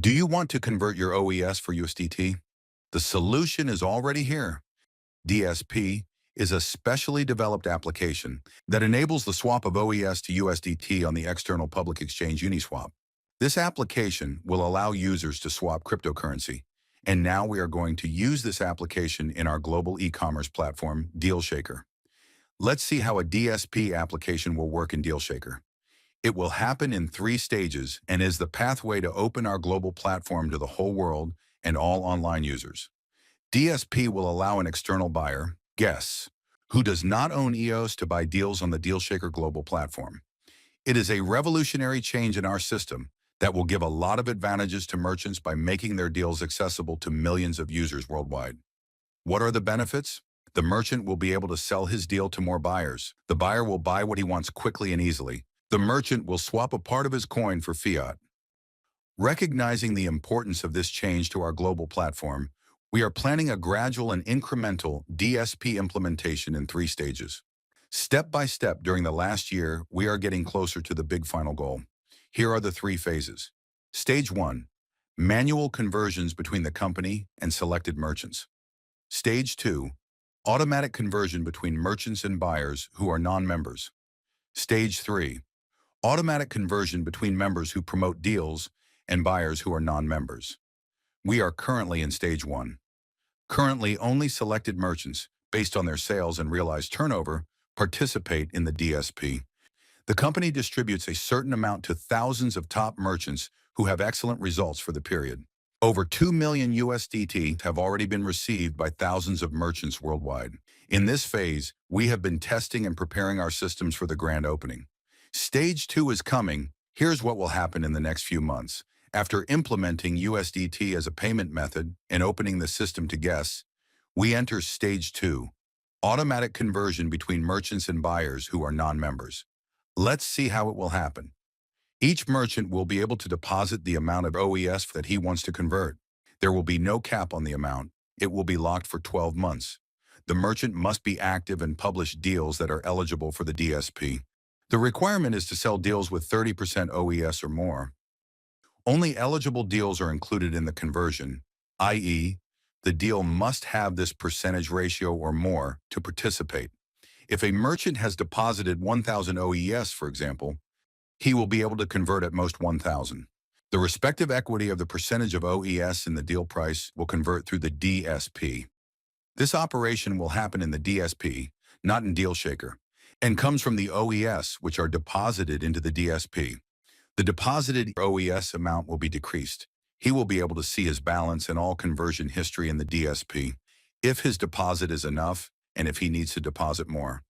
Do you want to convert your OES for USDT? The solution is already here. DSP is a specially developed application that enables the swap of OES to USDT on the external public exchange Uniswap. This application will allow users to swap cryptocurrency, and now we are going to use this application in our global e-commerce platform, DealShaker. Let's see how a DSP application will work in DealShaker. It will happen in 3 stages and is the pathway to open our global platform to the whole world and all online users. DSP will allow an external buyer, guess, who does not own EOS to buy deals on the DealShaker global platform. It is a revolutionary change in our system that will give a lot of advantages to merchants by making their deals accessible to millions of users worldwide. What are the benefits? The merchant will be able to sell his deal to more buyers. The buyer will buy what he wants quickly and easily. The merchant will swap a part of his coin for fiat. Recognizing the importance of this change to our global platform, we are planning a gradual and incremental DSP implementation in 3 stages. Step by step during the last year, we are getting closer to the big final goal. Here are the 3 phases. Stage 1, manual conversions between the company and selected merchants. Stage 2, automatic conversion between merchants and buyers who are non-members. Stage 3, automatic conversion between members who promote deals and buyers who are non-members. We are currently in Stage 1. Currently, only selected merchants, based on their sales and realized turnover, participate in the DSP. The company distributes a certain amount to thousands of top merchants who have excellent results for the period. Over 2 million USDT have already been received by thousands of merchants worldwide. In this phase, we have been testing and preparing our systems for the grand opening. Stage 2 is coming. Here's what will happen in the next few months. After implementing USDT as a payment method and opening the system to guests, we enter Stage 2, automatic conversion between merchants and buyers who are non-members. Let's see how it will happen. Each merchant will be able to deposit the amount of OES that he wants to convert. There will be no cap on the amount. It will be locked for 12 months. The merchant must be active and publish deals that are eligible for the DSP. The requirement is to sell deals with 30% OES or more. Only eligible deals are included in the conversion, i.e., the deal must have this percentage ratio or more to participate. If a merchant has deposited 1,000 OES, for example, he will be able to convert at most 1,000. The respective equity of the percentage of OES in the deal price will convert through the DSP. This operation will happen in the DSP, not in DealShaker, and comes from the OES, which are deposited into the DSP. The deposited OES amount will be decreased. He will be able to see his balance and all conversion history in the DSP, if his deposit is enough and if he needs to deposit more.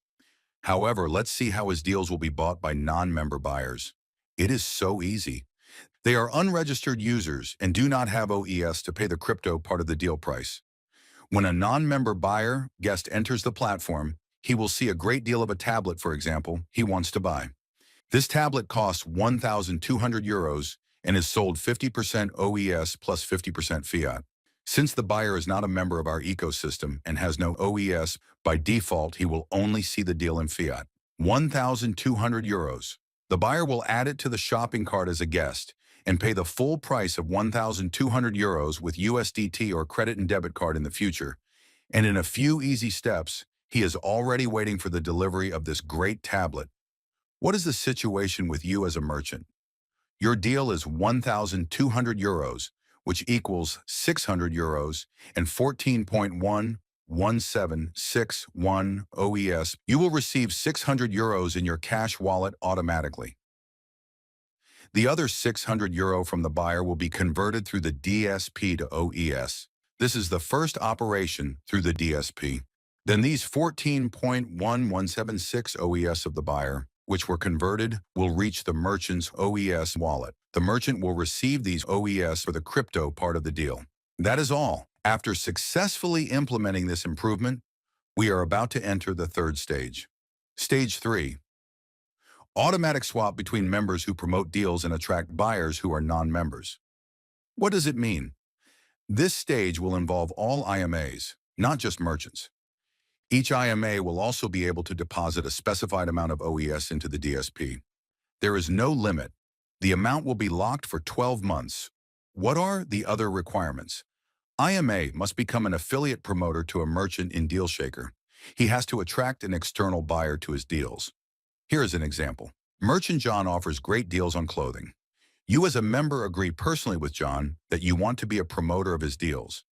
However, let's see how his deals will be bought by non-member buyers. It is so easy. They are unregistered users and do not have OES to pay the crypto part of the deal price. When a non-member buyer guest enters the platform, he will see a great deal of a tablet, for example, he wants to buy. This tablet costs 1,200 euros and is sold 50% OES plus 50% fiat. Since the buyer is not a member of our ecosystem and has no OES, by default, he will only see the deal in fiat. 1,200 euros. The buyer will add it to the shopping cart as a guest and pay the full price of 1,200 euros with USDT or credit and debit card in the future. And in a few easy steps, he is already waiting for the delivery of this great tablet. What is the situation with you as a merchant? Your deal is 1,200 euros, which equals 600 euros and 14.11761 OES. You will receive 600 euros in your cash wallet automatically. The other 600 euro from the buyer will be converted through the DSP to OES. This is the first operation through the DSP. Then these 14.1176 OES of the buyer, which were converted, will reach the merchant's OES wallet. The merchant will receive these OES for the crypto part of the deal. That is all. After successfully implementing this improvement, we are about to enter the 3rd stage. Stage 3. Automatic swap between members who promote deals and attract buyers who are non-members. What does it mean? This stage will involve all IMAs, not just merchants. Each IMA will also be able to deposit a specified amount of OES into the DSP. There is no limit. The amount will be locked for 12 months. What are the other requirements? IMA must become an affiliate promoter to a merchant in DealShaker. He has to attract an external buyer to his deals. Here is an example. Merchant John offers great deals on clothing. You as a member agree personally with John that you want to be a promoter of his deals.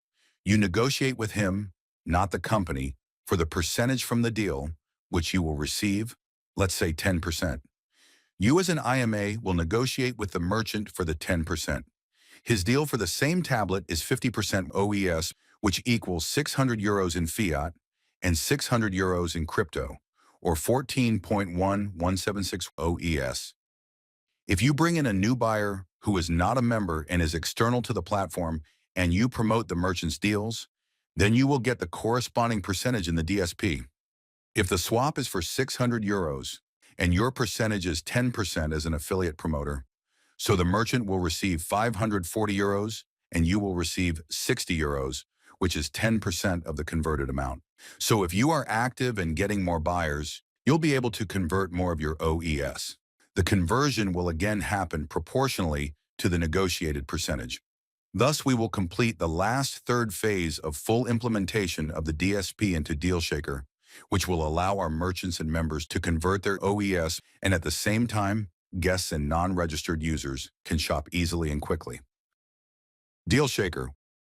You negotiate with him, not the company, for the percentage from the deal, which you will receive, let's say 10%. You as an IMA will negotiate with the merchant for the 10%. His deal for the same tablet is 50% OES, which equals 600 euros in fiat and 600 euros in crypto, or 14.1176 OES. If you bring in a new buyer who is not a member and is external to the platform and you promote the merchant's deals, then you will get the corresponding percentage in the DSP. If the swap is for 600 euros and your percentage is 10% as an affiliate promoter, so the merchant will receive 540 euros and you will receive 60 euros, which is 10% of the converted amount. So if you are active and getting more buyers, you'll be able to convert more of your OES. The conversion will again happen proportionally to the negotiated percentage. Thus, we will complete the last third phase of full implementation of the DSP into DealShaker, which will allow our merchants and members to convert their OES, and at the same time, guests and non-registered users can shop easily and quickly. DealShaker,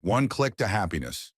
one click to happiness.